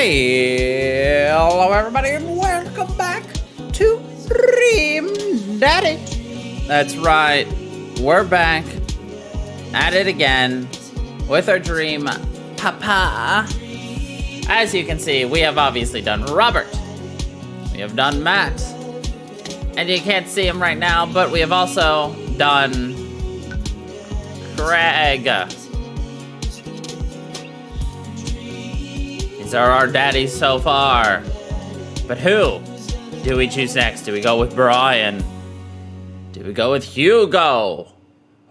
Hello everybody and welcome back to Dream Daddy. That's right, we're back at it again with our dream papa. As you can see, we have obviously done Robert, we have done Matt, and you can't see him right now, but we have also done Craig. These are our daddies so far. But who do we choose next? Do we go with Brian? Do we go with Hugo?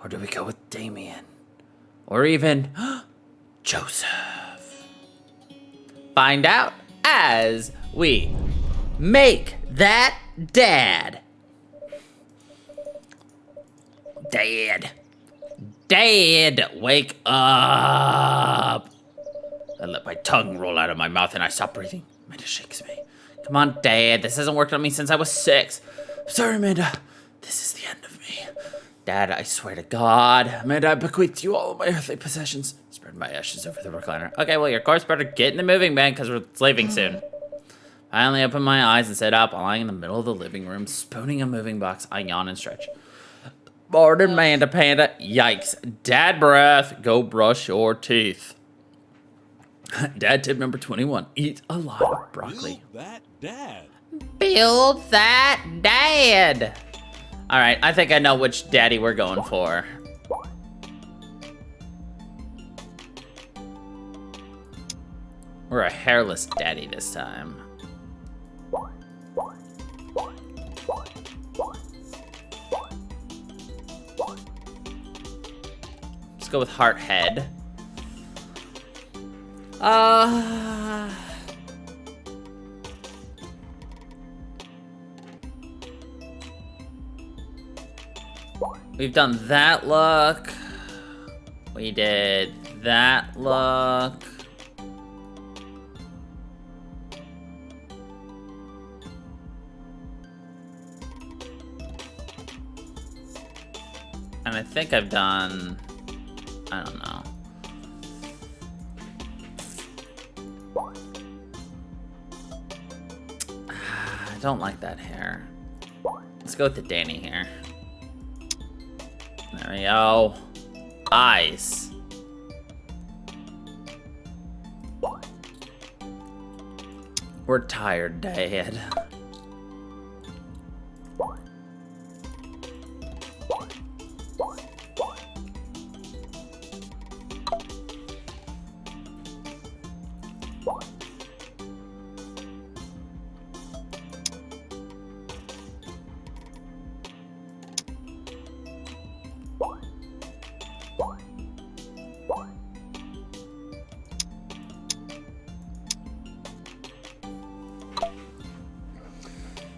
Or do we go with Damien? Or even Joseph? Find out as we make that dad. Dad, wake up. I let my tongue roll out of my mouth and I stop breathing. Amanda shakes me. Come on, Dad. This hasn't worked on me since I was 6. Sorry, Amanda. This is the end of me. Dad, I swear to God. Amanda, I bequeath you all of my earthly possessions. Spread my ashes over the recliner. Okay, well, your course better get in the moving, man, because we're leaving soon. I only opened my eyes and sat up, lying in the middle of the living room, spooning a moving box. I yawn and stretch. Morning, Amanda Panda. Yikes. Dad breath. Go brush your teeth. Dad tip number 21. Eat a lot of broccoli. Build that dad. Build that dad. All right, I think I know which daddy we're going for. We're a hairless daddy this time. Let's go with heart head. We've done that look. We did that look. And I think I've done, I don't know. I don't like that hair. Let's go with the Danny hair. There we go. Eyes. We're tired, Dad.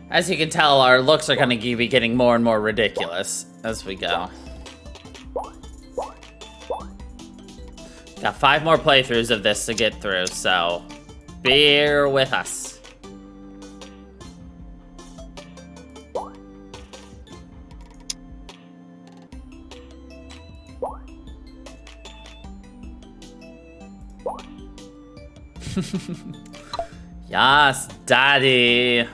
As you can tell, our looks are going to be getting more and more ridiculous as we go. Got 5 more playthroughs of this to get through, so bear with us. Yes, Daddy.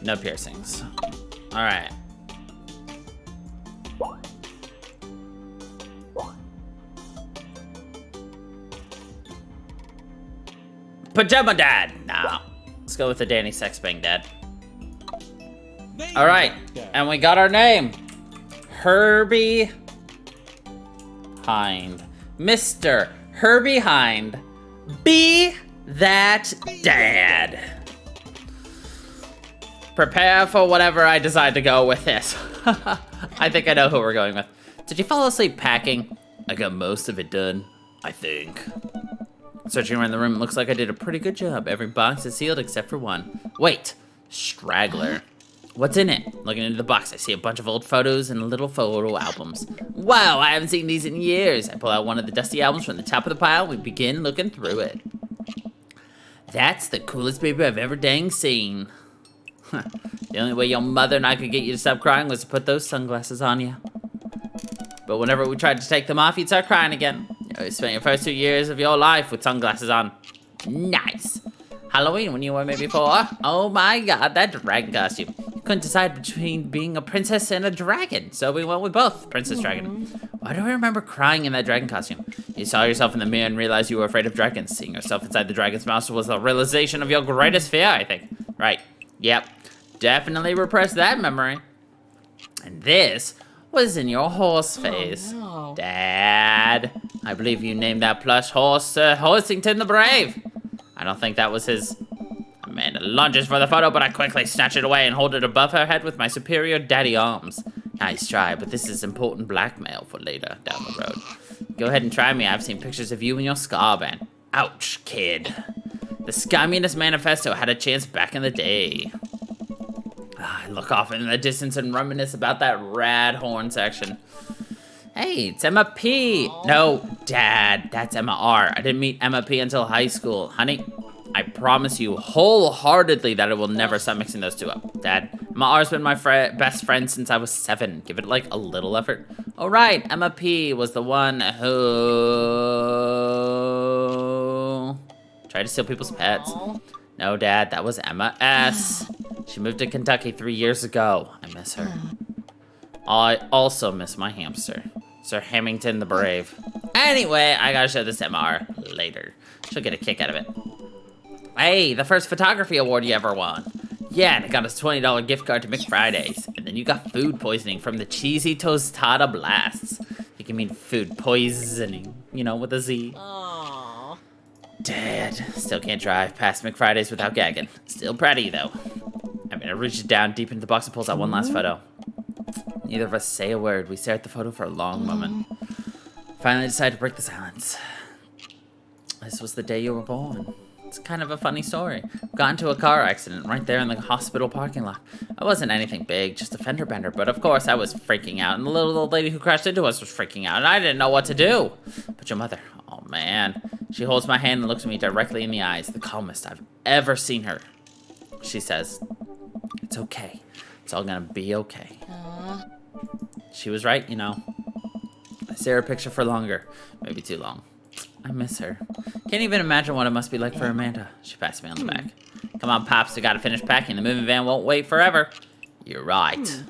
No piercings. All right. Pajama Dad. No. Let's go with the Danny Sex Bang Dad. All right. And we got our name. Herbie Hind. Mr. Herbie Hind. Be that dad. Prepare for whatever I decide to go with this. I think I know who we're going with. Did you fall asleep packing? I got most of it done, I think. Searching around the room, it looks like I did a pretty good job. Every box is sealed except for one. Wait, straggler. What's in it? Looking into the box, I see a bunch of old photos and little photo albums. Wow, I haven't seen these in years. I pull out one of the dusty albums from the top of the pile. We begin looking through it. That's the coolest paper I've ever dang seen. The only way your mother and I could get you to stop crying was to put those sunglasses on you. But whenever we tried to take them off, you'd start crying again. You spent your first 2 years of your life with sunglasses on. Nice. Halloween when you were maybe 4. Oh my god, that dragon costume. You couldn't decide between being a princess and a dragon, so we went with both. Princess Dragon. Why do I remember crying in that dragon costume? You saw yourself in the mirror and realized you were afraid of dragons. Seeing yourself inside the dragon's mouth was the realization of your greatest fear, I think. Right. Yep. Definitely repressed that memory. And this was in your horse phase. No. Dad, I believe you named that plush horse Horsington the Brave. I don't think that was his. Amanda lunges for the photo, but I quickly snatch it away and hold it above her head with my superior daddy arms. Nice try, but this is important blackmail for later down the road. Go ahead and try me. I've seen pictures of you and your scar band. Ouch, kid. The Communist Manifesto had a chance back in the day. I look off in the distance and reminisce about that rad horn section. Hey, it's Emma P. No, Dad, that's Emma R. I didn't meet Emma P until high school. Honey, I promise you wholeheartedly that I will never stop mixing those two up. Dad, Emma R's been my best friend since I was 7. Give it like a little effort. Oh, right, Emma P was the one who tried to steal people's pets. No, Dad, that was Emma S. She moved to Kentucky 3 years ago. I miss her. I also miss my hamster, Sir Hamilton the Brave. Anyway, I gotta show this to MR later. She'll get a kick out of it. Hey, the first photography award you ever won. Yeah, and it got us a $20 gift card to McFridays. And then you got food poisoning from the cheesy tostada blasts. You can mean food poisoning, you know, with a Z. Aww. Dad, still can't drive past McFridays without gagging. Still proud of you, though. I mean, I reaches down deep into the box and pulls out one last photo. Neither of us say a word. We stare at the photo for a long moment. Finally decide to break the silence. This was the day you were born. It's kind of a funny story. Got into a car accident right there in the hospital parking lot. It wasn't anything big, just a fender bender, but of course I was freaking out, and the little old lady who crashed into us was freaking out, and I didn't know what to do. But your mother, oh man. She holds my hand and looks me directly in the eyes, the calmest I've ever seen her. She says, "It's okay. It's all gonna be okay." She was right, you know. I stare at her picture for longer, maybe too long. I miss her. Can't even imagine what it must be like for Amanda. She passed me on the back. Come on, Pops, we gotta finish packing. The moving van won't wait forever. You're right.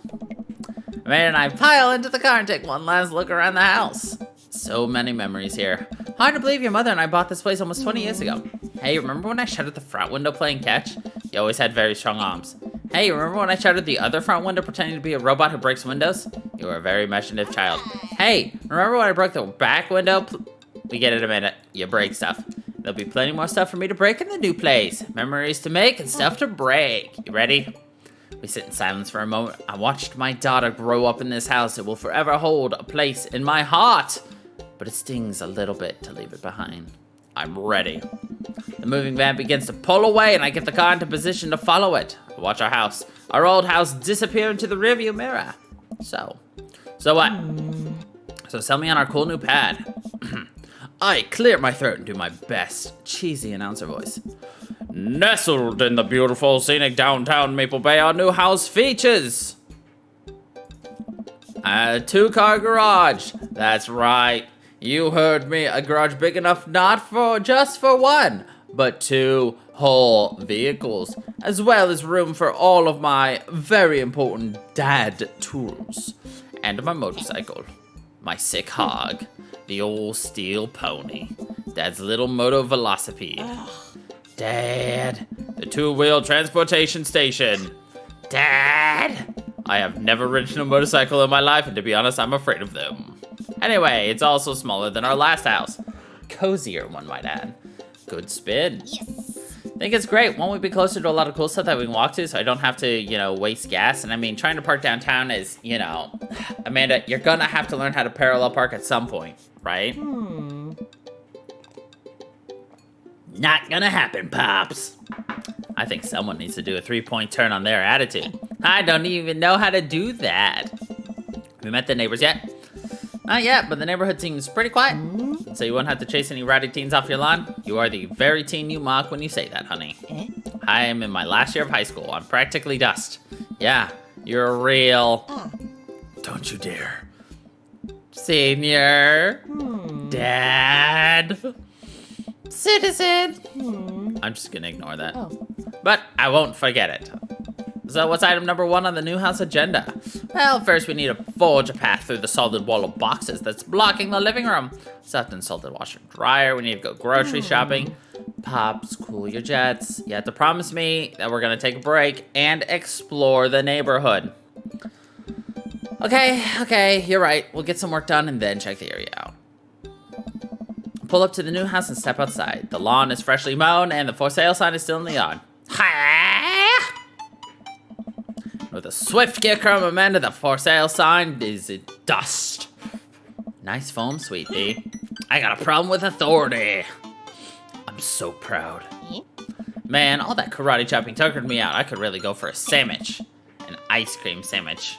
Amanda and I pile into the car and take one last look around the house. So many memories here. Hard to believe your mother and I bought this place almost 20 years ago. Hey, remember when I shuttered the front window playing catch? You always had very strong arms. Hey, remember when I shuttered the other front window pretending to be a robot who breaks windows? You were a very imaginative child. Hey, remember when I broke the back window? We get it, Amanda. You break stuff. There'll be plenty more stuff for me to break in the new place. Memories to make and stuff to break. You ready? We sit in silence for a moment. I watched my daughter grow up in this house. It will forever hold a place in my heart. But it stings a little bit to leave it behind. I'm ready. The moving van begins to pull away, and I get the car into position to follow it. I watch our old house disappear into the rearview mirror. So what? So sell me on our cool new pad. I clear my throat and do my best cheesy announcer voice. Nestled in the beautiful scenic downtown Maple Bay, our new house features a 2-car garage. That's right. You heard me. A garage big enough not for just for one, but 2 whole vehicles, as well as room for all of my very important dad tools. And my motorcycle. My sick hog. The old steel pony. Dad's little moto velocipede. Dad. The 2-wheel transportation station. Dad. I have never ridden a motorcycle in my life, and to be honest, I'm afraid of them. Anyway, it's also smaller than our last house. Cozier, one might add. Good spin. Yes. I think it's great. Won't we be closer to a lot of cool stuff that we can walk to so I don't have to, you know, waste gas? And I mean, trying to park downtown is, you know, Amanda, you're gonna have to learn how to parallel park at some point, right? Not gonna happen, Pops. I think someone needs to do a 3-point turn on their attitude. I don't even know how to do that. We met the neighbors yet? Not yet, but the neighborhood seems pretty quiet. So you won't have to chase any rowdy teens off your lawn? You are the very teen you mock when you say that, honey. I am in my last year of high school. I'm practically dust. Yeah, you're real. Don't you dare. Senior. Dad. Citizen. I'm just gonna ignore that. But I won't forget it. So what's item number 1 on the new house agenda? Well, first we need to forge a path through the solid wall of boxes that's blocking the living room. Soft and salted washer and dryer. We need to go grocery shopping. Pops, cool your jets. You have to promise me that we're gonna take a break and explore the neighborhood. Okay, you're right. We'll get some work done and then check the area out. Pull up to the new house and step outside. The lawn is freshly mown and the for sale sign is still in the yard. With a swift kick from Amanda, the for sale sign is in dust. Nice foam, sweetie. I got a problem with authority. I'm so proud. Man, all that karate chopping tuckered me out. I could really go for a sandwich. An ice cream sandwich.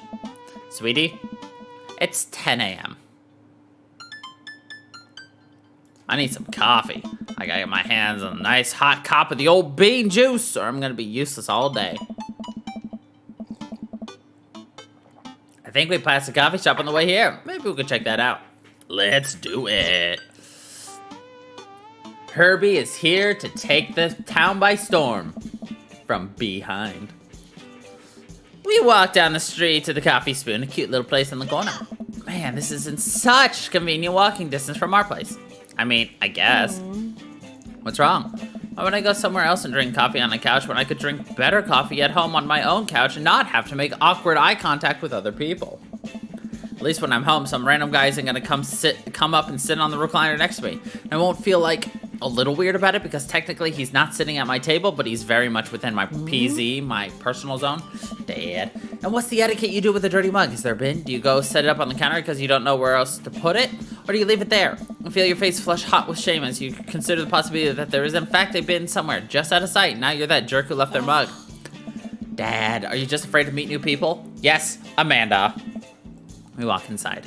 Sweetie, it's 10 a.m. I need some coffee. I gotta get my hands on a nice hot cup of the old bean juice or I'm gonna be useless all day. I think we passed a coffee shop on the way here. Maybe we could check that out. Let's do it. Herbie is here to take the town by storm. From behind. We walk down the street to the Coffee Spoon, a cute little place in the corner. Man, this is in such convenient walking distance from our place. I mean, I guess. What's wrong? Why would I go somewhere else and drink coffee on a couch when I could drink better coffee at home on my own couch and not have to make awkward eye contact with other people? At least when I'm home, some random guy isn't gonna come up and sit on the recliner next to me. I won't feel like a little weird about it because technically he's not sitting at my table, but he's very much within my PZ, my personal zone. Dad. And what's the etiquette you do with a dirty mug? Is there a bin? Do you go set it up on the counter because you don't know where else to put it? Or do you leave it there and feel your face flush hot with shame as you consider the possibility that there is in fact a bin somewhere just out of sight? Now you're that jerk who left their mug. Dad, are you just afraid to meet new people? Yes, Amanda. We walk inside.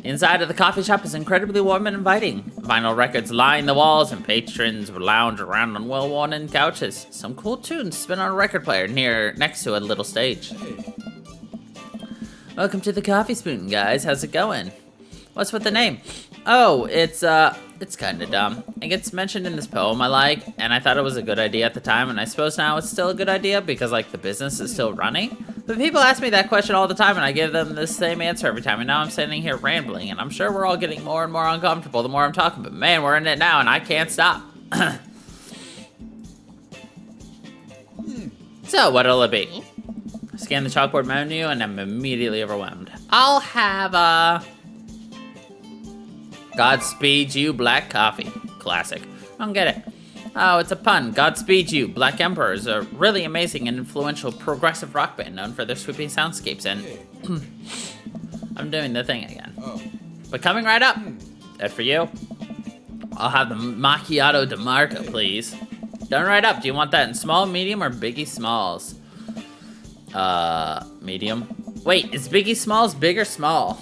Inside of the coffee shop is incredibly warm and inviting. Vinyl records line the walls and patrons lounge around on well-worn couches. Some cool tunes spin on a record player next to a little stage. Welcome to the Coffee Spoon, guys. How's it going? What's with the name? Oh, it's kind of dumb. It gets mentioned in this poem I like, and I thought it was a good idea at the time, and I suppose now it's still a good idea because, like, the business is still running. But people ask me that question all the time, and I give them the same answer every time, and now I'm sitting here rambling, and I'm sure we're all getting more and more uncomfortable the more I'm talking, but man, we're in it now, and I can't stop. So, what'll it be? I scan the chalkboard menu, and I'm immediately overwhelmed. I'll have a Godspeed You Black Coffee. Classic. I don't get it. Oh, it's a pun. Godspeed You. Black Emperor is a really amazing and influential progressive rock band known for their sweeping soundscapes and... I'm doing the thing again. But coming right up. That for you. I'll have the Macchiato DeMarco, please. Done right up. Do you want that in small, medium, or Biggie Smalls? Medium. Wait, is Biggie Smalls big or small?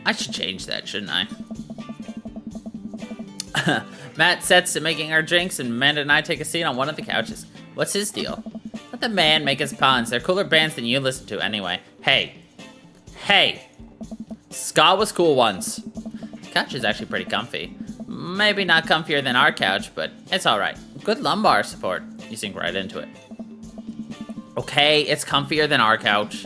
I should change that, shouldn't I? Matt sets to making our drinks, and Amanda and I take a seat on one of the couches. What's his deal? Let the man make his puns. They're cooler bands than you listen to anyway. Hey. Ska was cool once. The couch is actually pretty comfy. Maybe not comfier than our couch, but it's alright. Good lumbar support. You sink right into it. Okay, it's comfier than our couch.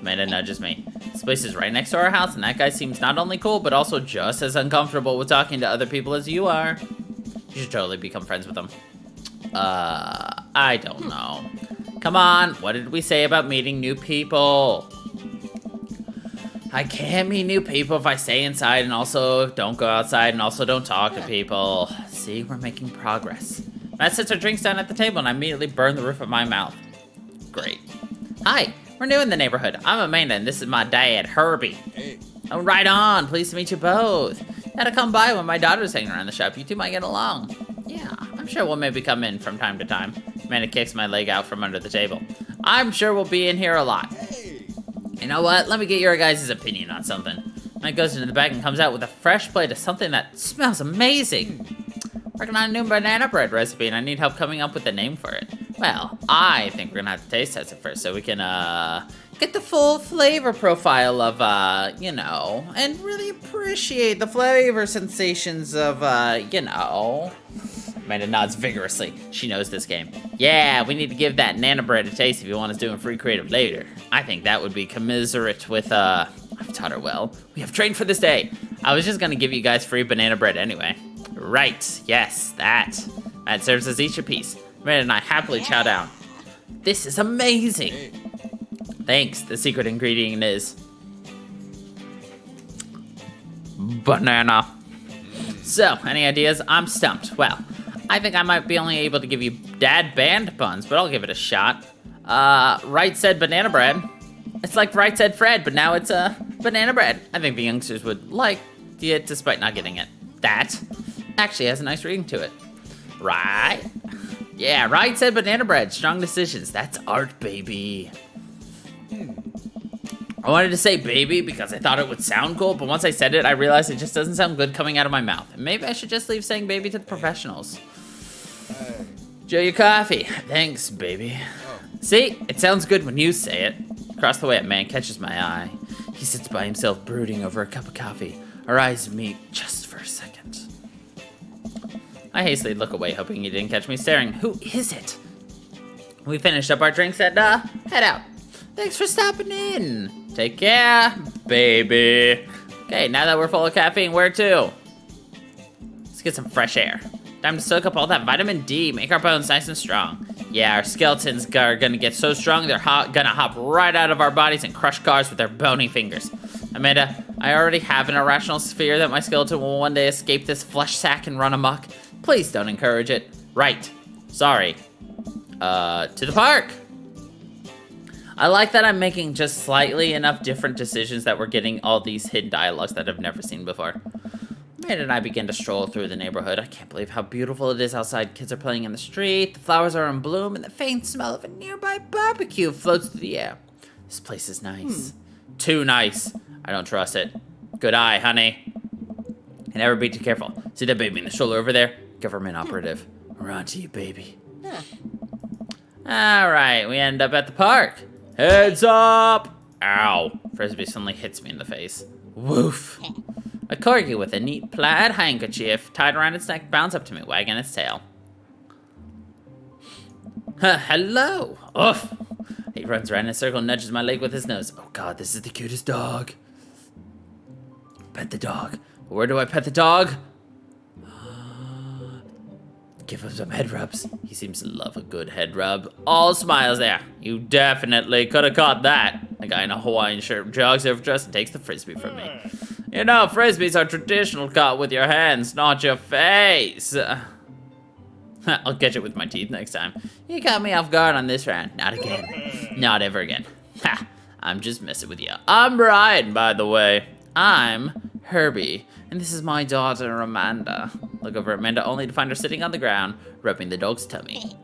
Amanda nudges me. This place is right next to our house, and that guy seems not only cool, but also just as uncomfortable with talking to other people as you are. You should totally become friends with him. I don't know. Come on, what did we say about meeting new people? I can't meet new people if I stay inside and also don't go outside and also don't talk to people. See, we're making progress. Matt sets our drinks down at the table, and I immediately burn the roof of my mouth. Great. Hi. We're new in the neighborhood. I'm Amanda, and this is my dad, Herbie. Hey. Oh, right on. Pleased to meet you both. Gotta come by when my daughter's hanging around the shop. You two might get along. Yeah, I'm sure we'll maybe come in from time to time. Amanda kicks my leg out from under the table. I'm sure we'll be in here a lot. Hey. You know what? Let me get your guys' opinion on something. Mike goes into the back and comes out with a fresh plate of something that smells amazing. Working on a new banana bread recipe, and I need help coming up with a name for it. Well, I think we're gonna have to taste test it first so we can, get the full flavor profile of, you know, and really appreciate the flavor sensations of, you know. Amanda nods vigorously. She knows this game. Yeah, we need to give that Nana Bread a taste if you want us doing free creative later. I think that would be commiserate with, I've taught her well. We have trained for this day. I was just gonna give you guys free banana bread anyway. Right, yes, that. That serves as each a piece. Amanda and I happily chow down. This is amazing. Thanks, the secret ingredient is banana. So, any ideas? I'm stumped. Well, I think I might be only able to give you dad band puns, but I'll give it a shot. Right said banana bread. It's like Right Said Fred, but now it's banana bread. I think the youngsters would like it despite not getting it. That actually has a nice ring to it. Right? Yeah, Right Said banana bread. Strong decisions. That's art, baby. I wanted to say baby because I thought it would sound cool, but once I said it, I realized it just doesn't sound good coming out of my mouth. Maybe I should just leave saying baby to the professionals. Joe, your coffee. Thanks, baby. See, it sounds good when you say it. Across the way, a man catches my eye. He sits by himself brooding over a cup of coffee. Our eyes meet just for a second. I hastily look away, hoping he didn't catch me staring. Who is it? We finished up our drinks and, head out. Thanks for stopping in. Take care, baby. Okay, now that we're full of caffeine, where to? Let's get some fresh air. Time to soak up all that vitamin D, make our bones nice and strong. Yeah, our skeletons are gonna get so strong, they're gonna hop right out of our bodies and crush cars with their bony fingers. Amanda, I already have an irrational fear that my skeleton will one day escape this flesh sack and run amok. Please don't encourage it. Right. Sorry. To the park. I like that I'm making just slightly enough different decisions that we're getting all these hidden dialogues that I've never seen before. Amanda and I begin to stroll through the neighborhood. I can't believe how beautiful it is outside. Kids are playing in the street, the flowers are in bloom, and the faint smell of a nearby barbecue floats through the air. This place is nice. Too nice. I don't trust it. Good eye, honey. And ever be too careful. See that baby in the stroller over there? Government operative. We're on to you, baby. Alright, we end up at the park. Heads up! Ow. Frisbee suddenly hits me in the face. Woof. A corgi with a neat plaid handkerchief tied around its neck bounds up to me, wagging its tail. Hello! Oof! He runs around in a circle and nudges my leg with his nose. Oh god, this is the cutest dog. Pet the dog. Where do I pet the dog? Give him some head rubs. He seems to love a good head rub. All smiles there. You definitely could have caught that. The guy in a Hawaiian shirt jogs over to us and takes the frisbee from me. You know, frisbees are traditional caught with your hands, not your face. I'll catch it with my teeth next time. You caught me off guard on this round. Not again. Not ever again. Ha! I'm just messing with you. I'm Brian, by the way. I'm Herbie. And this is my daughter, Amanda. Look over at Amanda only to find her sitting on the ground, rubbing the dog's tummy.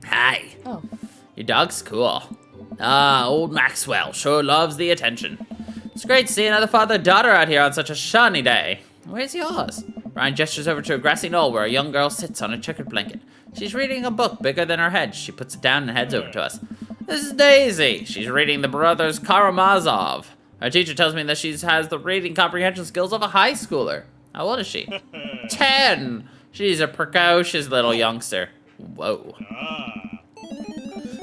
Hi. Oh. Your dog's cool. Old Maxwell sure loves the attention. It's great to see another father-daughter out here on such a sunny day. Where's yours? Ryan gestures over to a grassy knoll where a young girl sits on a checkered blanket. She's reading a book bigger than her head. She puts it down and heads over to us. This is Daisy. She's reading the Brothers Karamazov. Our teacher tells me that she has the reading comprehension skills of a high schooler. How old is she? 10. She's a precocious little youngster. Whoa.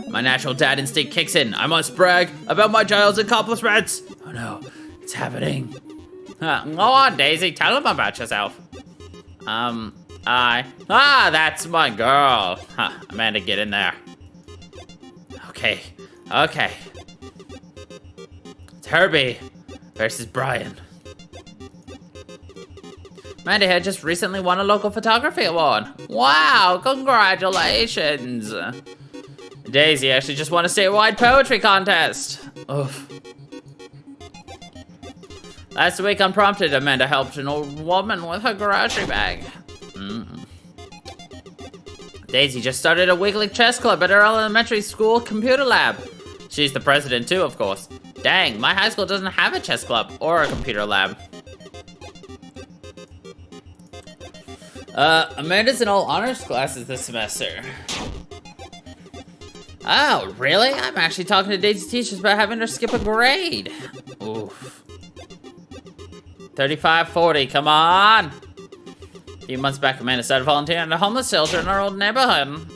My natural dad instinct kicks in. I must brag about my child's accomplishments. Oh no, it's happening. Go on, Daisy, tell him about yourself. That's my girl. Amanda, get in there. Okay. It's Herbie versus Brian. Amanda had just recently won a local photography award. Wow, congratulations. Daisy actually just won a statewide poetry contest. Oof. Last week, unprompted, Amanda helped an old woman with her grocery bag. Daisy just started a weekly chess club at her elementary school computer lab. She's the president too, of course. Dang, my high school doesn't have a chess club or a computer lab. Amanda's in all honors classes this semester. Oh, really? I'm actually talking to Daisy's teachers about having her skip a grade. Oof. 35-40, come on. A few months back, Amanda started volunteering at a homeless shelter in our old neighborhood.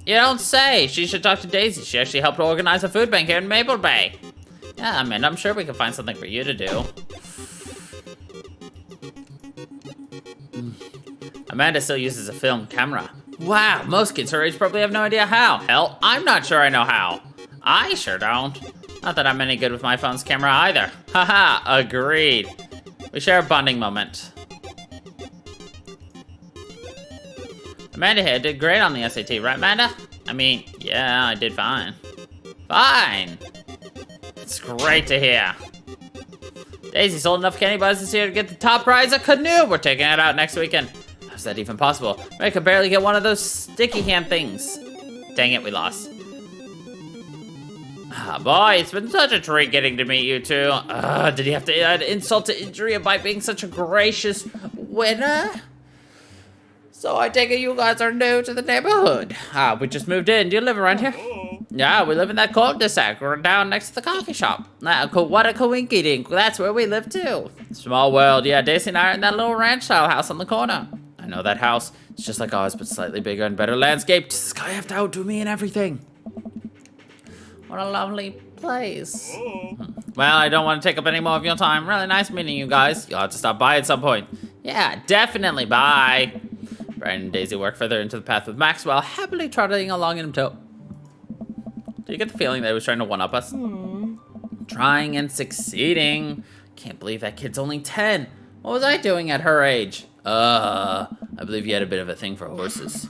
You don't say. She should talk to Daisy. She actually helped organize a food bank here in Maple Bay. Yeah, Amanda, I'm sure we can find something for you to do. Amanda still uses a film camera. Wow, most kids her age probably have no idea how. Hell, I'm not sure I know how. I sure don't. Not that I'm any good with my phone's camera either. Haha, agreed. We share a bonding moment. Amanda here did great on the SAT, right, Amanda? I mean, yeah, I did fine. Fine. It's great to hear. Daisy sold enough candy bars this year to get the top prize, a canoe. We're taking it out next weekend. How's that even possible? I could barely get one of those sticky hand things. Dang it, we lost. Ah, boy, it's been such a treat getting to meet you two. Did he have to add insult to injury by being such a gracious winner? So I take it you guys are new to the neighborhood. We just moved in. Do you live around here? Yeah, we live in that cul-de-sac. We're down next to the coffee shop. What a coinky-dink. That's where we live too. Small world. Yeah, Daisy and I are in that little ranch-style house on the corner. I know that house. It's just like ours, but slightly bigger and better landscaped. Sky have out to me and everything. What a lovely place. Well, I don't want to take up any more of your time. Really nice meeting you guys. You'll have to stop by at some point. Yeah, definitely. Bye. Brian and Daisy work further into the path with Maxwell, happily trotting along in tow. Do you get the feeling that he was trying to one-up us? Trying and succeeding. Can't believe that kid's only 10. What was I doing at her age? I believe you had a bit of a thing for horses.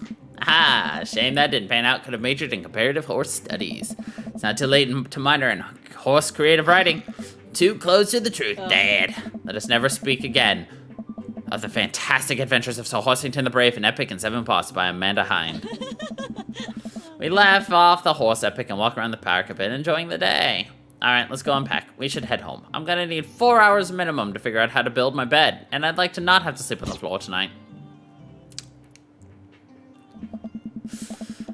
Shame that didn't pan out. Could have majored in comparative horse studies. It's not too late to minor in horse creative writing. Too close to the truth, Dad. Let us never speak again of the fantastic adventures of Sir Horsington the Brave and Epic and Seven Paws by Amanda Hind. We laugh off the horse epic and walk around the park a bit, enjoying the day. Alright, let's go unpack. We should head home. I'm gonna need 4 hours minimum to figure out how to build my bed, and I'd like to not have to sleep on the floor tonight.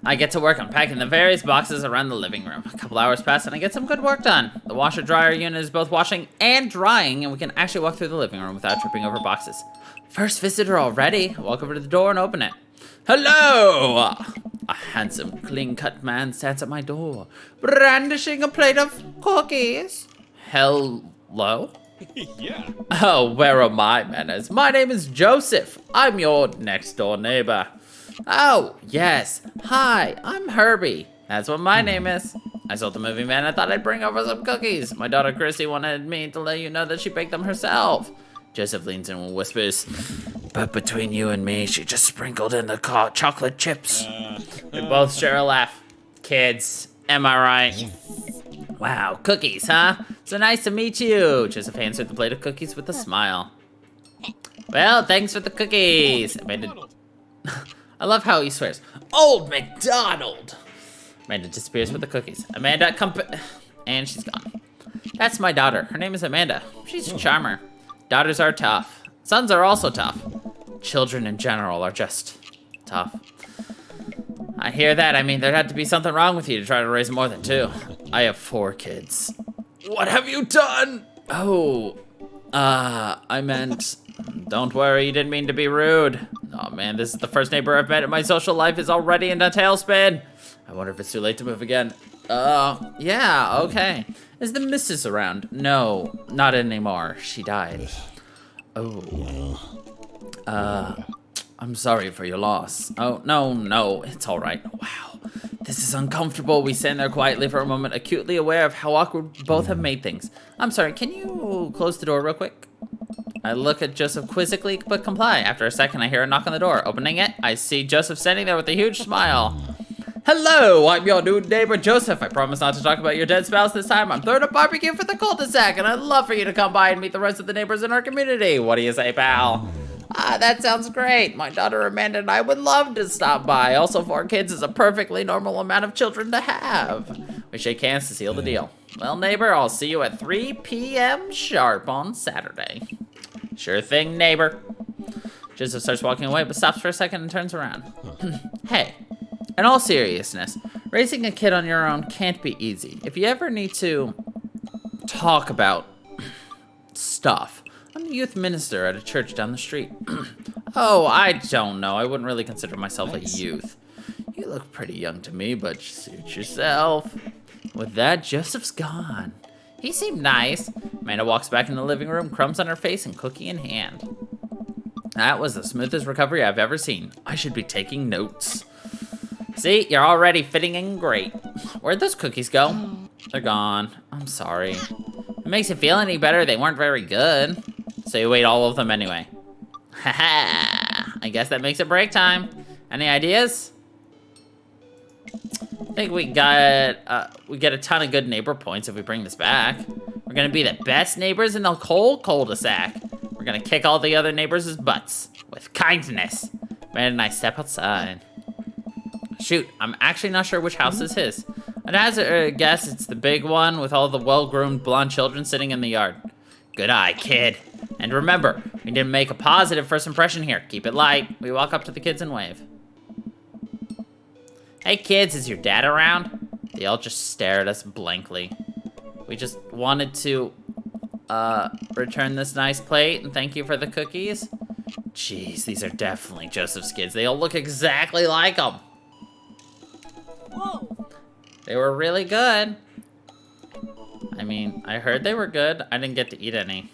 I get to work unpacking the various boxes around the living room. A couple hours pass and I get some good work done. The washer-dryer unit is both washing and drying, and we can actually walk through the living room without tripping over boxes. First visitor already. I walk over to the door and open it. Hello! A handsome, clean-cut man stands at my door, brandishing a plate of cookies. Hello? Yeah. Oh, where are my manners? My name is Joseph. I'm your next-door neighbor. Oh, yes. Hi, I'm Herbie. That's what my name is. I sold the movie man. I thought I'd bring over some cookies. My daughter Chrissy wanted me to let you know that she baked them herself. Joseph leans in and whispers, but between you and me, she just sprinkled in the chocolate chips. We both share a laugh. Kids, am I right? Wow, cookies, huh? So nice to meet you. Joseph answered the plate of cookies with a smile. Well, thanks for the cookies. I love how he swears. Old MacDonald. Amanda disappears with the cookies. Amanda, and she's gone. That's my daughter. Her name is Amanda. She's a charmer. Daughters are tough. Sons are also tough. Children in general are just tough. I hear that. I mean, there'd have to be something wrong with you to try to raise more than 2. I have 4 kids. What have you done? Oh, I meant... Don't worry, you didn't mean to be rude. Oh man, this is the first neighbor I've met and my social life is already in a tailspin. I wonder if it's too late to move again. Yeah, okay. Is the missus around? No, not anymore. She died. Oh. I'm sorry for your loss. Oh, no, it's all right. Wow, this is uncomfortable. We stand there quietly for a moment, acutely aware of how awkward both have made things. I'm sorry, can you close the door real quick? I look at Joseph quizzically, but comply. After a second, I hear a knock on the door. Opening it, I see Joseph standing there with a huge smile. Hello, I'm your new neighbor, Joseph. I promise not to talk about your dead spouse this time. I'm throwing a barbecue for the cul-de-sac, and I'd love for you to come by and meet the rest of the neighbors in our community. What do you say, pal? That sounds great. My daughter Amanda and I would love to stop by. Also, 4 kids is a perfectly normal amount of children to have. We shake hands to seal the deal. Well, neighbor, I'll see you at 3 p.m. sharp on Saturday. Sure thing, neighbor. Joseph starts walking away, but stops for a second and turns around. Hey, in all seriousness, Raising a kid on your own can't be easy. If you ever need to talk about stuff, I'm the youth minister at a church down the street. Oh, I don't know. I wouldn't really consider myself a youth. You look pretty young to me, but suit yourself. With that, Joseph's gone. He seemed nice. Amanda walks back in the living room, crumbs on her face and cookie in hand. That was the smoothest recovery I've ever seen. I should be taking notes. See, you're already fitting in great. Where'd those cookies go? They're gone. I'm sorry. If it makes you feel any better, they weren't very good. So you ate all of them anyway. Haha. I guess that makes it break time. Any ideas? I think we get a ton of good neighbor points if we bring this back. We're gonna be the best neighbors in the whole cul-de-sac. We're gonna kick all the other neighbors' butts with kindness. Man, and I step outside. Shoot, I'm actually not sure which house is his. I'd hazard a guess it's the big one with all the well-groomed blonde children sitting in the yard. Good eye, kid. And remember, we didn't make a positive first impression here. Keep it light. We walk up to the kids and wave. Hey kids, is your dad around? They all just stare at us blankly. We just wanted to return this nice plate and thank you for the cookies. Jeez, these are definitely Joseph's kids. They all look exactly like him. Whoa. They were really good. I mean, I heard they were good. I didn't get to eat any.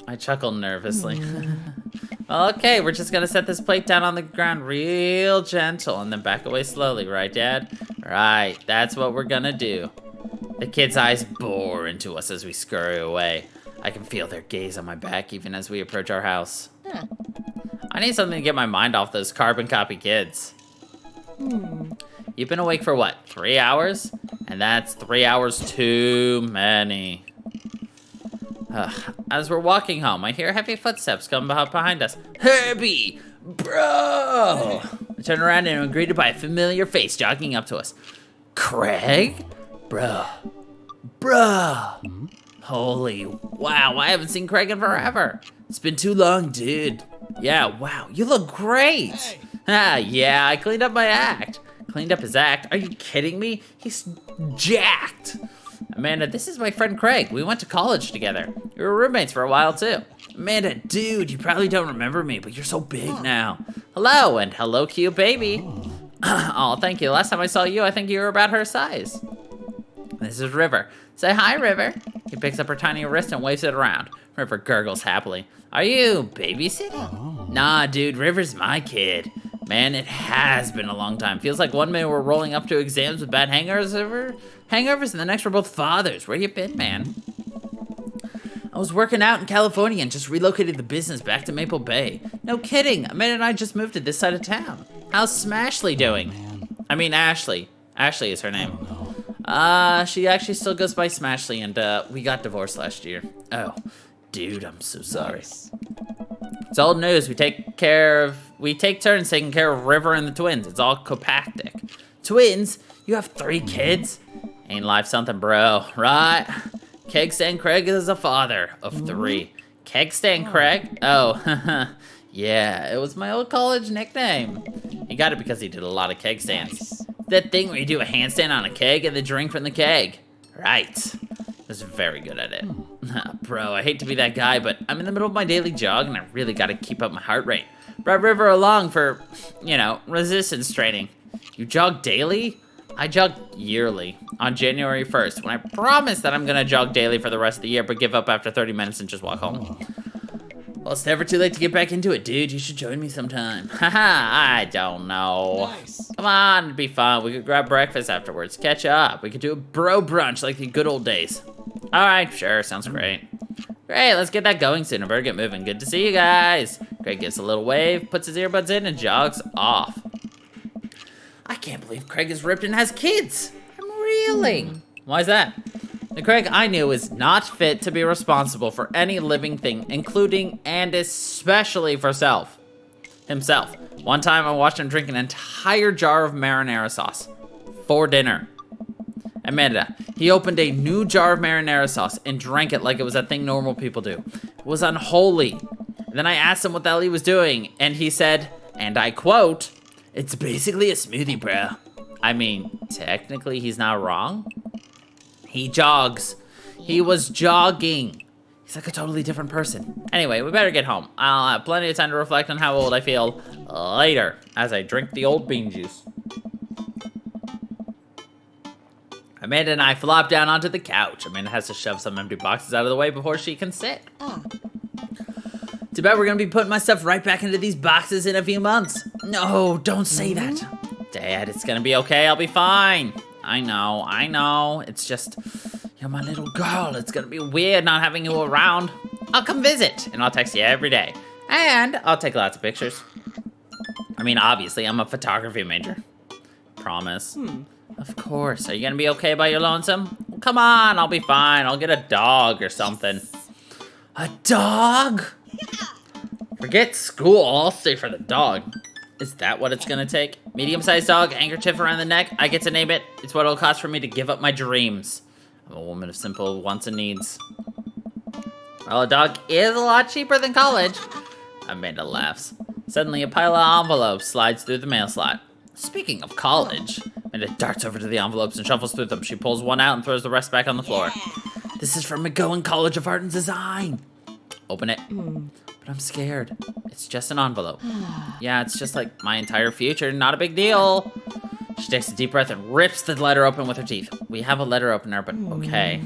I chuckled nervously. Well, okay, we're just gonna set this plate down on the ground real gentle and then back away slowly, right, Dad? Right, that's what we're gonna do. The kids' eyes bore into us as we scurry away. I can feel their gaze on my back even as we approach our house. Huh. I need something to get my mind off those carbon copy kids. You've been awake for what, 3 hours? And that's 3 hours too many. As we're walking home, I hear heavy footsteps come behind us. Herbie! Bro! I turn around and am greeted by a familiar face jogging up to us. Craig? Bro. Holy wow, I haven't seen Craig in forever. It's been too long, dude. Yeah, wow, you look great. Hey. Yeah, I cleaned up my act. Cleaned up his act? Are you kidding me? He's jacked. Amanda, this is my friend Craig. We went to college together. We were roommates for a while, too. Amanda, dude, you probably don't remember me, but you're so big now. Hello, and hello, cute baby. Oh, thank you. Last time I saw you, I think you were about her size. This is River. Say hi, River. He picks up her tiny wrist and waves it around. River gurgles happily. Are you babysitting? Nah, dude, River's my kid. Man, it has been a long time. Feels like one minute we're rolling up to exams with bad hangovers, and the next we're both fathers. Where you been, man? I was working out in California and just relocated the business back to Maple Bay. No kidding. Amanda and I just moved to this side of town. How's Smashley doing? I mean, Ashley. Ashley is her name. She actually still goes by Smashley, and we got divorced last year. Oh, dude, I'm so sorry. It's old news. We take turns taking care of River and the twins. It's all copactic. Twins? You have 3 kids? Ain't life something, bro, right? Kegstand Craig is a father of 3. Kegstand Craig? Oh, yeah, it was my old college nickname. He got it because he did a lot of keg stands. That thing where you do a handstand on a keg and then drink from the keg. Right. I was very good at it. Bro, I hate to be that guy, but I'm in the middle of my daily jog and I really gotta keep up my heart rate. Brought River along for, resistance training. You jog daily? I jog yearly on January 1st when I promise that I'm gonna jog daily for the rest of the year but give up after 30 minutes and just walk home. Well, it's never too late to get back into it, dude. You should join me sometime. Haha, I don't know. Nice. Come on, it'd be fun. We could grab breakfast afterwards, catch up. We could do a bro brunch like the good old days. All right, sure, sounds great. Great, let's get that going soon. I better get moving. Good to see you guys. Craig gives a little wave, puts his earbuds in, and jogs off. I can't believe Craig is ripped and has kids. I'm reeling. Why is that? The Craig I knew is not fit to be responsible for any living thing, including and especially for himself. One time I watched him drink an entire jar of marinara sauce for dinner. Amanda, he opened a new jar of marinara sauce and drank it like it was a thing normal people do. It was unholy. And then I asked him what the hell he was doing, and he said, and I quote, "It's basically a smoothie, bro." I mean, technically he's not wrong. He jogs. He was jogging. He's like a totally different person. Anyway, we better get home. I'll have plenty of time to reflect on how old I feel later as I drink the old bean juice. Amanda and I flop down onto the couch. Amanda has to shove some empty boxes out of the way before she can sit. Too bad we're gonna be putting my stuff right back into these boxes in a few months. No, don't say that. Dad, it's gonna be okay. I'll be fine. I know. It's just, you're my little girl. It's gonna be weird not having you around. I'll come visit, and I'll text you every day. And I'll take lots of pictures. I mean, obviously, I'm a photography major. Promise. Of course. Are you gonna be okay by your lonesome? Well, come on, I'll be fine. I'll get a dog or something. A dog? Forget school. I'll stay for the dog. Is that what it's gonna take? Medium-sized dog, handkerchief around the neck. I get to name it. It's what it'll cost for me to give up my dreams. I'm a woman of simple wants and needs. Well, a dog is a lot cheaper than college. Amanda laughs. Suddenly, a pile of envelopes slides through the mail slot. Speaking of college, Amanda darts over to the envelopes and shuffles through them. She pulls one out and throws the rest back on the floor. This is from McGowan College of Art and Design. Open it. But I'm scared. It's just an envelope. Yeah, it's just like my entire future. Not a big deal. She takes a deep breath and rips the letter open with her teeth. We have a letter opener, but okay.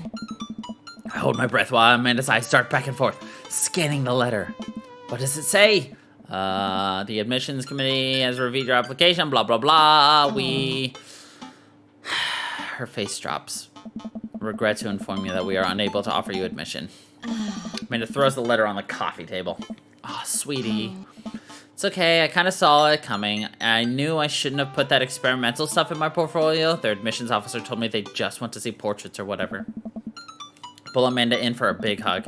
I hold my breath while Amanda's eyes dart back and forth, scanning the letter. What does it say? The admissions committee has reviewed your application, blah, blah, blah. Her face drops. Regret to inform you that we are unable to offer you admission. Amanda throws the letter on the coffee table. Oh, sweetie. It's okay, I kind of saw it coming. I knew I shouldn't have put that experimental stuff in my portfolio. Their admissions officer told me they just want to see portraits or whatever. Pull Amanda in for a big hug.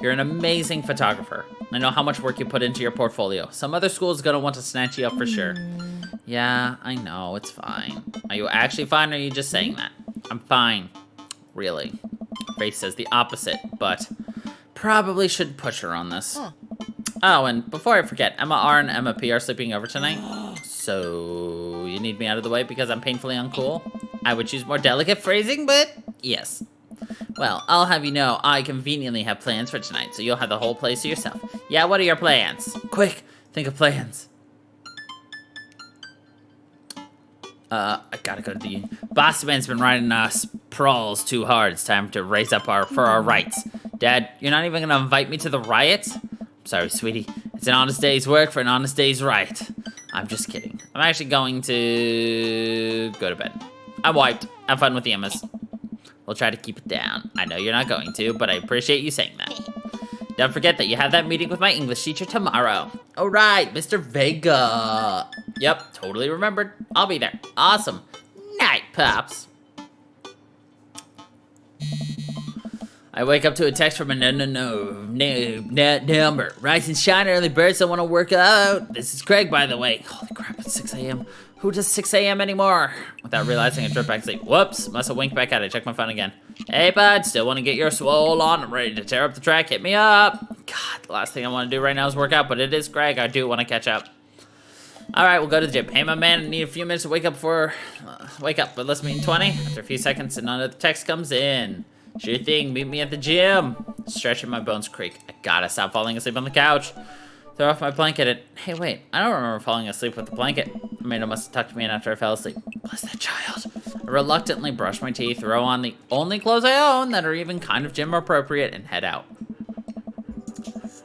You're an amazing photographer. I know how much work you put into your portfolio. Some other school's gonna want to snatch you up for sure. Yeah, I know, it's fine. Are you actually fine, or are you just saying that? I'm fine. Really. Faith says the opposite, but probably should push her on this. Oh, and before I forget, Emma R and Emma P are sleeping over tonight. So, you need me out of the way because I'm painfully uncool? I would choose more delicate phrasing, but yes. Well, I'll have you know, I conveniently have plans for tonight, so you'll have the whole place to yourself. Yeah, what are your plans? Quick, think of plans. I gotta go to the... Boss man's been riding us prawls too hard. It's time to raise up for our rights. Dad, you're not even gonna invite me to the riot? Sorry, sweetie. It's an honest day's work for an honest day's right. I'm just kidding. I'm actually going to go to bed. I'm wiped. Have fun with the Emmas. We'll try to keep it down. I know you're not going to, but I appreciate you saying that. Don't forget that you have that meeting with my English teacher tomorrow. All right, Mr. Vega. Yep, totally remembered. I'll be there. Awesome. Night, Pops. I wake up to a text from a number. Rise and shine, early birds that want to work out. This is Craig, by the way. Holy crap, it's 6 a.m. Who does 6 a.m. anymore? Without realizing, I drift back to sleep. Whoops, must have winked back at it. Check my phone again. Hey, bud, still want to get your swole on? I'm ready to tear up the track. Hit me up. God, the last thing I want to do right now is work out, but it is Greg. I do want to catch up. All right, we'll go to the gym. Hey, my man, I need a few minutes to wake up, but let's meet in 20. After a few seconds, another text comes in. Sure thing, meet me at the gym. Stretching my bones creak. I gotta stop falling asleep on the couch. Throw off my blanket and... Hey, wait, I don't remember falling asleep with the blanket. Amanda must have tucked me in after I fell asleep. Bless that child. I reluctantly brush my teeth, throw on the only clothes I own that are even kind of gym appropriate, and head out.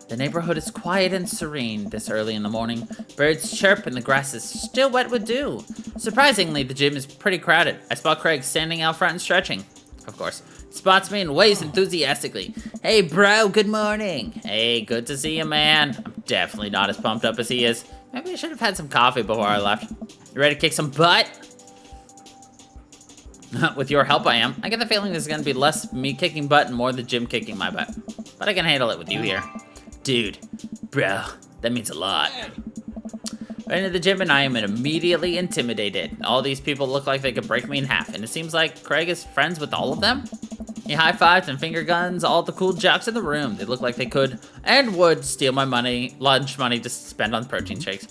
The neighborhood is quiet and serene this early in the morning. Birds chirp and the grass is still wet with dew. Surprisingly, the gym is pretty crowded. I spot Craig standing out front and stretching. Of course. He spots me and waves enthusiastically. Hey, bro, good morning. Hey, good to see you, man. I'm definitely not as pumped up as he is. Maybe I should have had some coffee before I left. You ready to kick some butt? With your help, I am. I get the feeling there's gonna be less me kicking butt and more the gym kicking my butt. But I can handle it with you here. Dude, bro, that means a lot. Right into the gym and I am immediately intimidated. All these people look like they could break me in half, and it seems like Craig is friends with all of them. He high-fives and finger guns all the cool jocks in the room. They look like they could and would steal my money, lunch money to spend on protein shakes.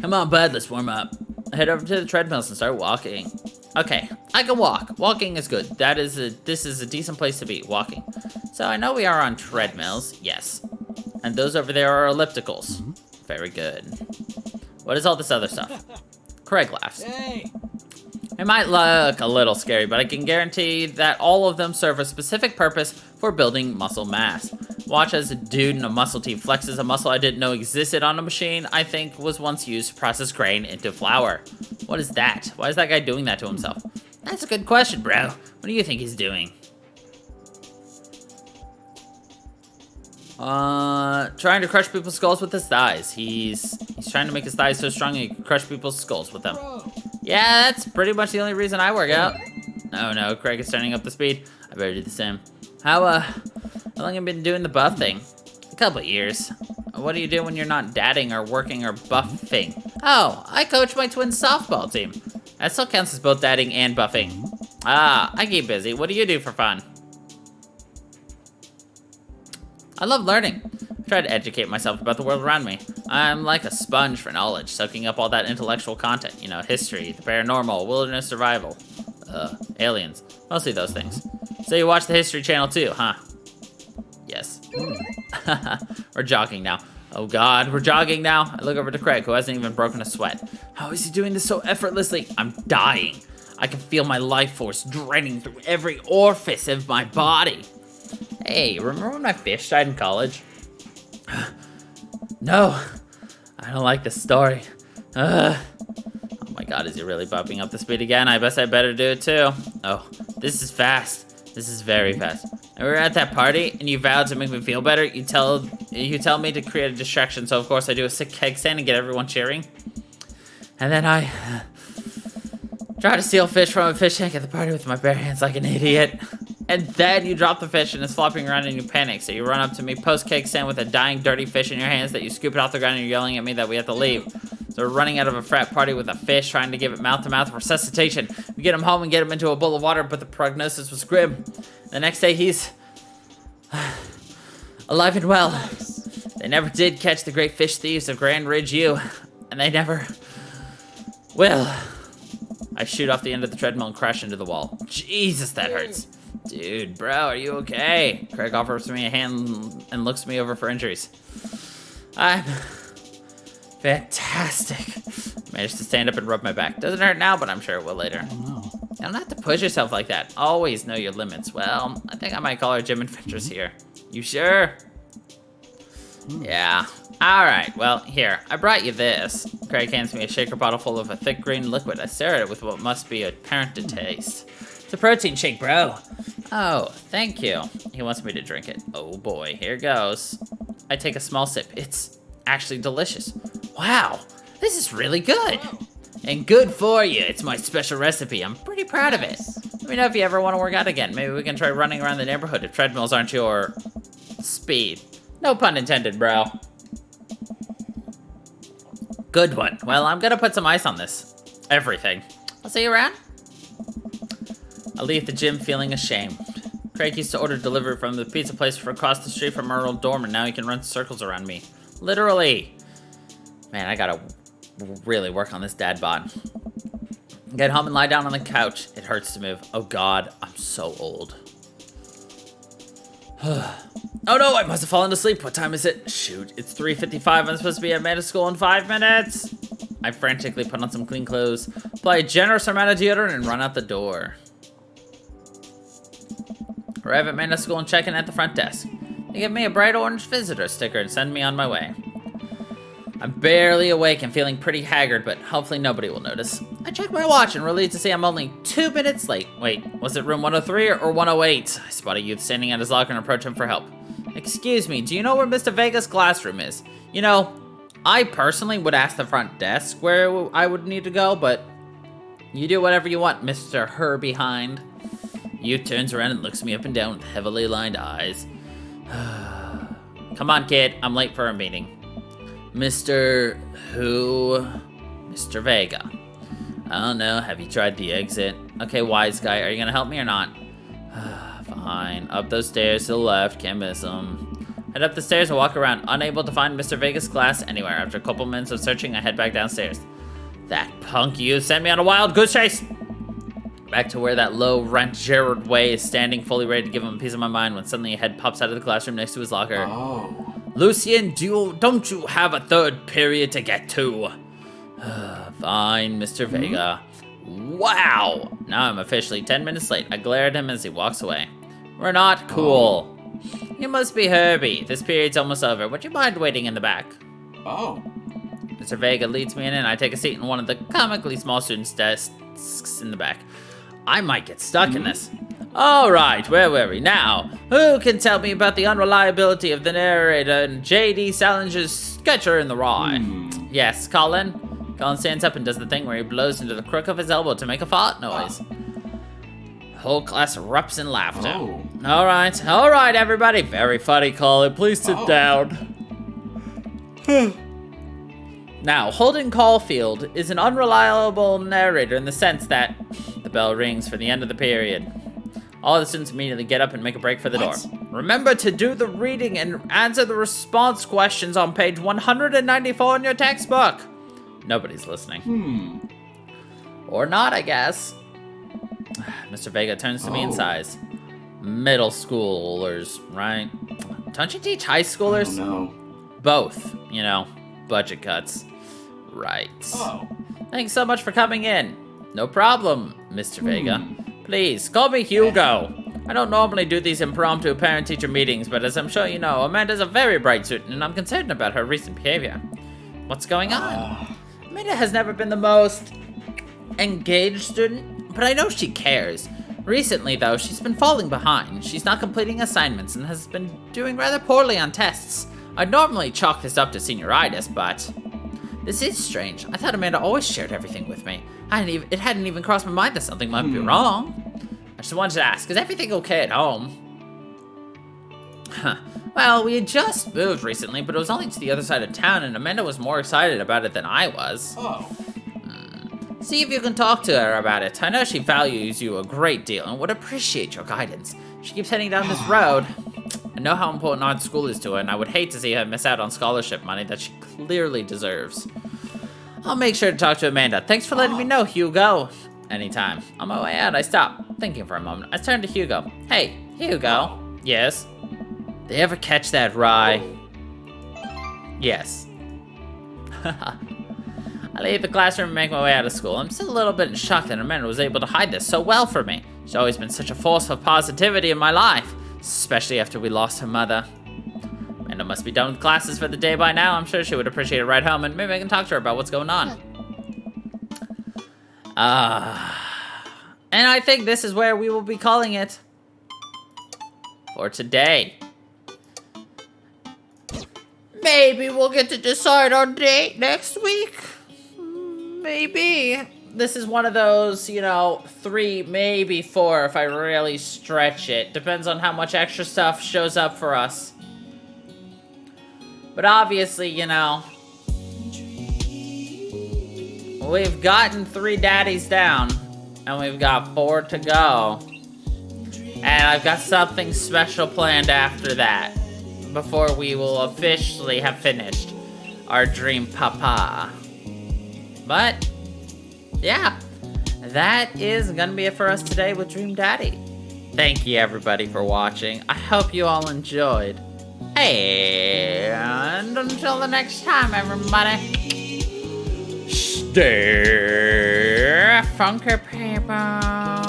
Come on, bud, let's warm up. I head over to the treadmills and start walking. Okay, I can walk. Walking is good. This is a decent place to be, walking. So I know we are on treadmills, yes. And those over there are ellipticals. Very good. What is all this other stuff? Craig laughs. Hey. It might look a little scary, but I can guarantee that all of them serve a specific purpose for building muscle mass. Watch as a dude in a muscle team flexes a muscle I didn't know existed on a machine I think was once used to process grain into flour. What is that? Why is that guy doing that to himself? That's a good question, bro. What do you think he's doing? Trying to crush people's skulls with his thighs. He's trying to make his thighs so strong he can crush people's skulls with them. Yeah, that's pretty much the only reason I work out. Oh no, Craig is turning up the speed. I better do the same. How long have you been doing the buff thing? A couple years. What do you do when you're not dadding or working or buffing? Oh, I coach my twin softball team. That still counts as both dadding and buffing. Ah, I keep busy. What do you do for fun? I love learning. I try to educate myself about the world around me. I'm like a sponge for knowledge, soaking up all that intellectual content. You know, history, the paranormal, wilderness survival, aliens. Mostly those things. So you watch the History Channel too, huh? Yes. We're jogging now. Oh God, we're jogging now. I look over to Craig, who hasn't even broken a sweat. How is he doing this so effortlessly? I'm dying. I can feel my life force draining through every orifice of my body. Hey, remember when my fish died in college? No, I don't like this story. Oh my God, is he really bumping up the speed again? I guess I better do it too. Oh, this is fast. This is very fast. And we were at that party, and you vowed to make me feel better. You tell me to create a distraction, so of course I do a sick keg stand and get everyone cheering. And then I try to steal fish from a fish tank at the party with my bare hands like an idiot. And then you drop the fish and it's flopping around and you panic. So you run up to me post-cake stand with a dying, dirty fish in your hands that you scoop it off the ground and you're yelling at me that we have to leave. So we're running out of a frat party with a fish, trying to give it mouth-to-mouth resuscitation. We get him home and get him into a bowl of water, but the prognosis was grim. The next day he's alive and well. They never did catch the great fish thieves of Grand Ridge U, and they never will. I shoot off the end of the treadmill and crash into the wall. Jesus, that hurts. Dude, bro, are you okay? Craig offers me a hand and looks me over for injuries. I'm fantastic. Managed to stand up and rub my back. Doesn't hurt now, but I'm sure it will later. Oh, no. You don't have to push yourself like that. Always know your limits. Well, I think I might call our gym adventures here. You sure? Yeah. All right, well, here. I brought you this. Craig hands me a shaker bottle full of a thick green liquid. I stare at it with what must be apparent to taste. It's a protein shake, bro. Oh, thank you. He wants me to drink it. Oh boy, here goes. I take a small sip. It's actually delicious. Wow, this is really good. And good for you. It's my special recipe. I'm pretty proud of it. Let me know if you ever want to work out again. Maybe we can try running around the neighborhood if treadmills aren't your speed. No pun intended, bro. Good one. Well, I'm gonna put some ice on this. Everything. I'll see you around. I leave the gym feeling ashamed. Craig used to order delivery from the pizza place from across the street from our old dorm, and now he can run circles around me. Literally. Man, I gotta really work on this dad bod. Get home and lie down on the couch. It hurts to move. Oh God, I'm so old. Oh no, I must have fallen asleep. What time is it? Shoot, it's 3:55. I'm supposed to be at medical school in 5 minutes. I frantically put on some clean clothes, apply a generous amount of deodorant, and run out the door. Arrive at medical school and check in at the front desk. They give me a bright orange visitor sticker and send me on my way. I'm barely awake and feeling pretty haggard, but hopefully nobody will notice. I check my watch and relieved to see I'm only 2 minutes late. Wait, was it room 103 or 108? I spot a youth standing at his locker and approach him for help. Excuse me, do you know where Mr. Vega's classroom is? You know, I personally would ask the front desk where I would need to go, but you do whatever you want, Mr. Herbie Hind. Youth turns around and looks me up and down with heavily lined eyes. Come on, kid, I'm late for a meeting. Mr. Who? Mr. Vega. I don't know, have you tried the exit? Okay, wise guy, are you gonna help me or not? Fine, up those stairs to the left, can't miss him. Head up the stairs and walk around, unable to find Mr. Vega's class anywhere. After a couple minutes of searching, I head back downstairs. That punk youth sent me on a wild goose chase! Back to where that low rent Gerard Way is standing, fully ready to give him a piece of my mind when suddenly a head pops out of the classroom next to his locker. Oh. Lucien, don't you have a third period to get to? Fine, Mr. Vega. Wow! Now I'm officially 10 minutes late. I glare at him as he walks away. We're not cool. You must be Herbie. This period's almost over. Would you mind waiting in the back? Oh. Mr. Vega leads me in and I take a seat in one of the comically small students' desks in the back. I might get stuck in this. All right, where were we? Now, who can tell me about the unreliability of the narrator and J.D. Salinger's Sketcher in the Rye? Yes, Colin? Colin stands up and does the thing where he blows into the crook of his elbow to make a fart noise. The whole class erupts in laughter. Oh. All right, everybody. Very funny, Colin. Please sit down. Now, Holden Caulfield is an unreliable narrator in the sense that the bell rings for the end of the period. All the students immediately get up and make a break for the door. Remember to do the reading and answer the response questions on page 194 in your textbook. Nobody's listening. Or not, I guess. Mr. Vega turns to me and sighs. Middle schoolers, right? Don't you teach high schoolers? Oh, no. Both, you know, budget cuts. Right. Oh. Thanks so much for coming in. No problem, Mr. Vega. Please, call me Hugo. I don't normally do these impromptu parent-teacher meetings, but as I'm sure you know, Amanda's a very bright student, and I'm concerned about her recent behavior. What's going on? Amanda has never been the most engaged student, but I know she cares. Recently, though, she's been falling behind. She's not completing assignments and has been doing rather poorly on tests. I'd normally chalk this up to senioritis, but this is strange. I thought Amanda always shared everything with me. It hadn't even crossed my mind that something might be wrong. I just wanted to ask, is everything okay at home? Well, we had just moved recently, but it was only to the other side of town, and Amanda was more excited about it than I was. See if you can talk to her about it. I know she values you a great deal and would appreciate your guidance. She keeps heading down this road. I know how important art school is to her, and I would hate to see her miss out on scholarship money that she clearly deserves. I'll make sure to talk to Amanda. Thanks for letting me know, Hugo. Anytime. On my way out, I stop, thinking for a moment. I turn to Hugo. Hey, Hugo. Yes? They ever catch that rye? Yes. I leave the classroom and make my way out of school. I'm still a little bit in shock that Amanda was able to hide this so well from me. She's always been such a force of positivity in my life, especially after we lost her mother. Amanda must be done with classes for the day by now. I'm sure she would appreciate a ride home, and maybe I can talk to her about what's going on. And I think this is where we will be calling it for today. Maybe we'll get to decide our date next week. Maybe. This is one of those, 3, maybe 4 if I really stretch it. Depends on how much extra stuff shows up for us. But obviously, we've gotten 3 daddies down, and we've got 4 to go. And I've got something special planned after that, before we will officially have finished our dream papa. But, yeah, that is gonna be it for us today with Dream Daddy. Thank you everybody for watching. I hope you all enjoyed. And until the next time, everybody, stay funky people.